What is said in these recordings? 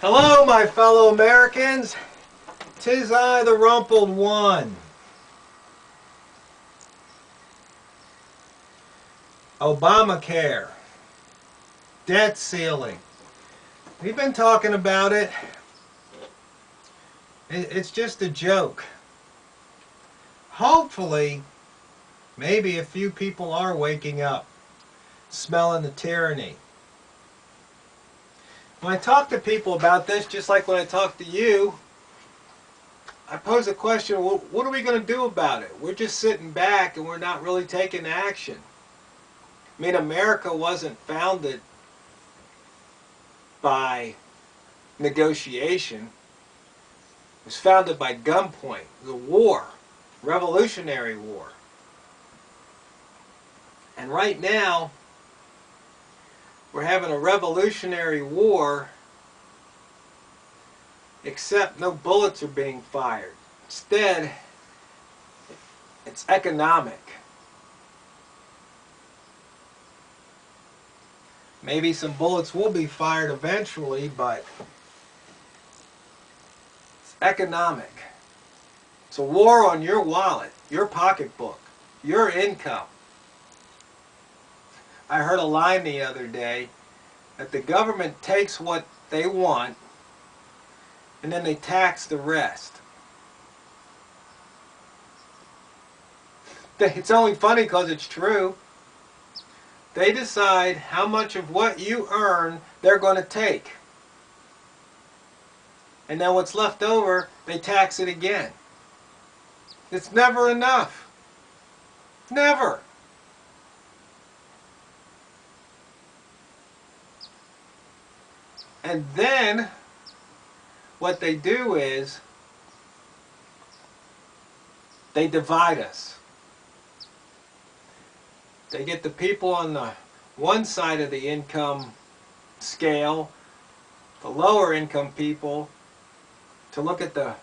Hello, my fellow Americans. 'Tis I, the Rumpled One. Obamacare. Debt ceiling. We've been talking about it. It's just a joke. Hopefully, maybe a few people are waking up, smelling the tyranny. When I talk to people about this, just like when I talk to you, I pose a question, well, what are we going to do about it? We're just sitting back and we're not really taking action. I mean, America wasn't founded by negotiation. It was founded by gunpoint. It was a war, Revolutionary War. And right now, we're having a revolutionary war, except no bullets are being fired. Instead, it's economic. Maybe some bullets will be fired eventually, but it's economic. It's a war on your wallet, your pocketbook, your income. I heard a line the other day that the government takes what they want and then they tax the rest. It's only funny because it's true. They decide how much of what you earn they're going to take. And then what's left over, they tax it again. It's never enough. Never. And then what they do is they divide us. They get the people on the one side of the income scale, the lower income people, to look at the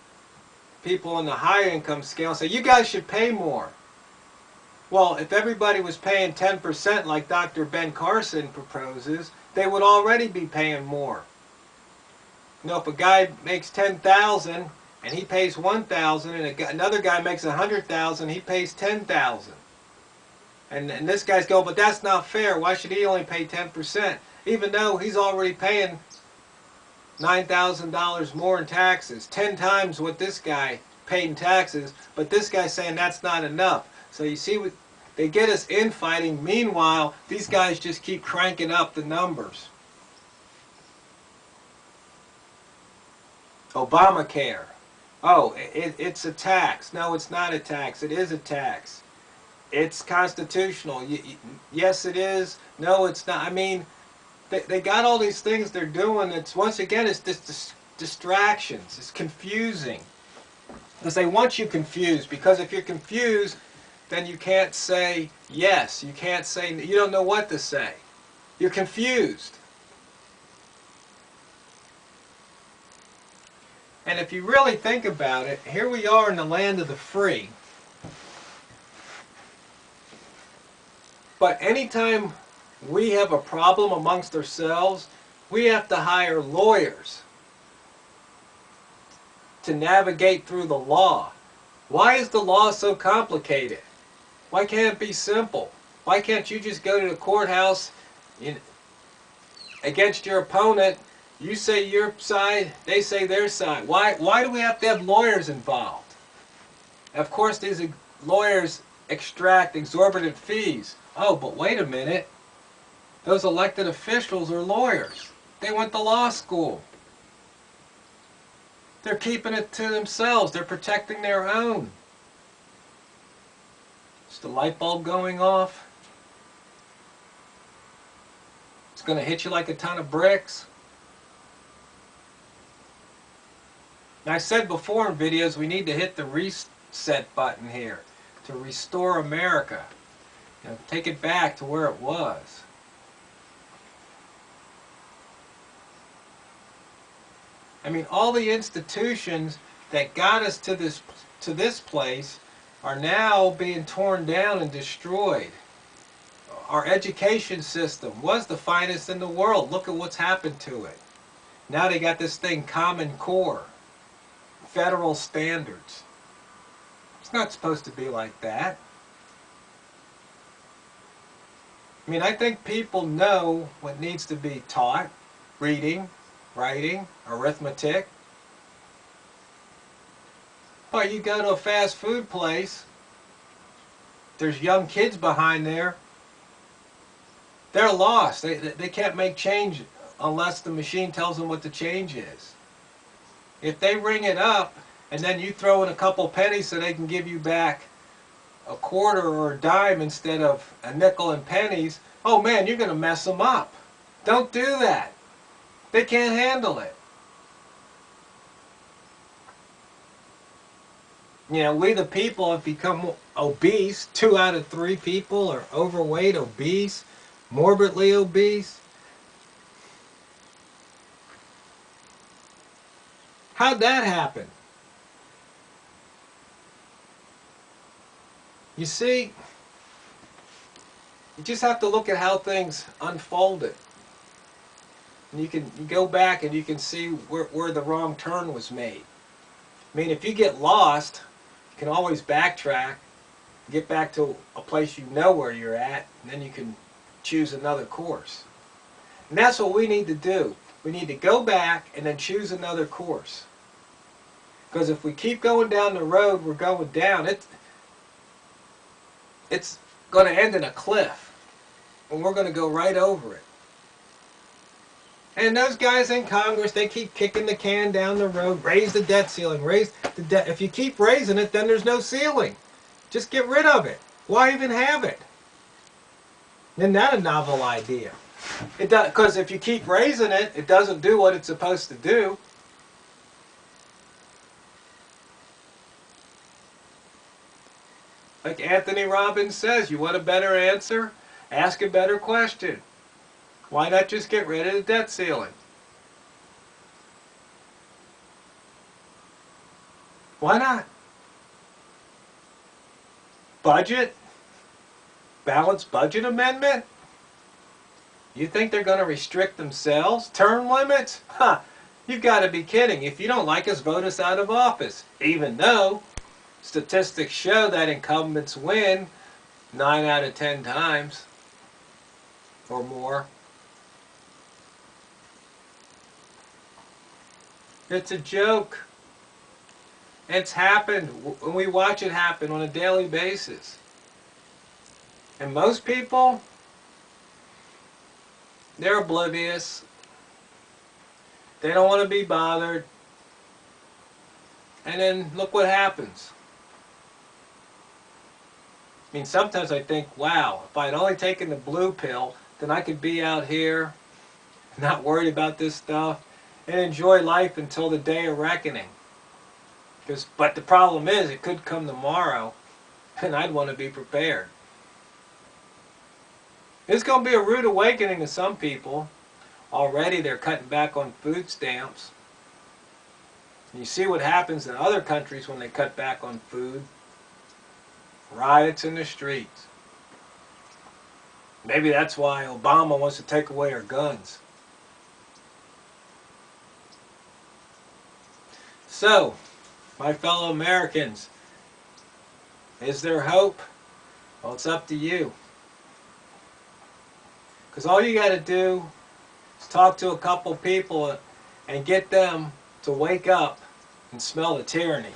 people on the higher income scale and say, you guys should pay more. Well, if everybody was paying 10% like Dr. Ben Carson proposes, they would already be paying more. You know, if a guy makes $10,000 and he pays $1,000 and another guy makes $100,000, he pays $10,000. And this guy's going, but that's not fair. Why should he only pay 10%? Even though he's already paying $9,000 more in taxes, 10 times what this guy paid in taxes, but this guy's saying that's not enough. So you see, they get us infighting. Meanwhile, these guys just keep cranking up the numbers. Obamacare. Oh, it's a tax. No, it's not a tax. It is a tax. It's constitutional. Yes, it is. No, it's not. I mean, they got all these things they're doing. It's, once again, it's just distractions. It's confusing. Because they want you confused. Because if you're confused, then you can't say yes. You can't say, you don't know what to say. You're confused. And if you really think about it, here we are in the land of the free. But anytime we have a problem amongst ourselves, we have to hire lawyers to navigate through the law. Why is the law so complicated? Why can't it be simple? Why can't you just go to the courthouse against your opponent? You say your side, they say their side. Why do we have to have lawyers involved? Of course, these lawyers extract exorbitant fees. Oh, but wait a minute. Those elected officials are lawyers. They went to law school. They're keeping it to themselves. They're protecting their own. Is the light bulb going off? It's going to hit you like a ton of bricks. Now, I said before in videos, we need to hit the reset button here to restore America. You know, take it back to where it was. I mean, all the institutions that got us to this place are now being torn down and destroyed. our education system was the finest in the world. Look at what's happened to it. Now they got this thing, Common Core, federal standards. It's not supposed to be like that. I mean, I think people know what needs to be taught. Reading, writing, arithmetic. But you go to a fast food place, there's young kids behind there, they're lost. They can't make change unless the machine tells them what the change is. If they ring it up and then you throw in a couple pennies so they can give you back a quarter or a dime instead of a nickel and pennies, oh man, you're going to mess them up. Don't do that. They can't handle it. You know, we the people have become obese. 2 out of 3 people are overweight, obese, morbidly obese. How'd that happen? You see, you just have to look at how things unfolded. And you go back and you can see where the wrong turn was made. I mean, if you get lost, you can always backtrack, get back to a place you know where you're at, and then you can choose another course. And that's what we need to do. We need to go back and then choose another course. Because if we keep going down the road we're going down, it's going to end in a cliff. And we're going to go right over it. And those guys in Congress, they keep kicking the can down the road. Raise the debt ceiling. Raise the debt. If you keep raising it, then there's no ceiling. Just get rid of it. Why even have it? Isn't that a novel idea? It does, because if you keep raising it, it doesn't do what it's supposed to do. Like Anthony Robbins says, you want a better answer? Ask a better question. Why not just get rid of the debt ceiling? Why not? Budget? Balanced budget amendment? You think they're going to restrict themselves? Term limits? Huh, you've got to be kidding. If you don't like us, vote us out of office. Even though statistics show that incumbents win 9 out of 10 times or more. It's a joke. It's happened, and we watch it happen on a daily basis. And most people, they're oblivious. They don't want to be bothered. And then look what happens. I mean, sometimes I think, wow, if I had only taken the blue pill, then I could be out here, not worried about this stuff, and enjoy life until the day of reckoning. But the problem is, it could come tomorrow, and I'd want to be prepared. It's going to be a rude awakening to some people. Already they're cutting back on food stamps. And you see what happens in other countries when they cut back on food. Riots in the streets. Maybe that's why Obama wants to take away our guns. So, my fellow Americans, is there hope? Well, it's up to you. Because all you got to do is talk to a couple people and get them to wake up and smell the tyranny.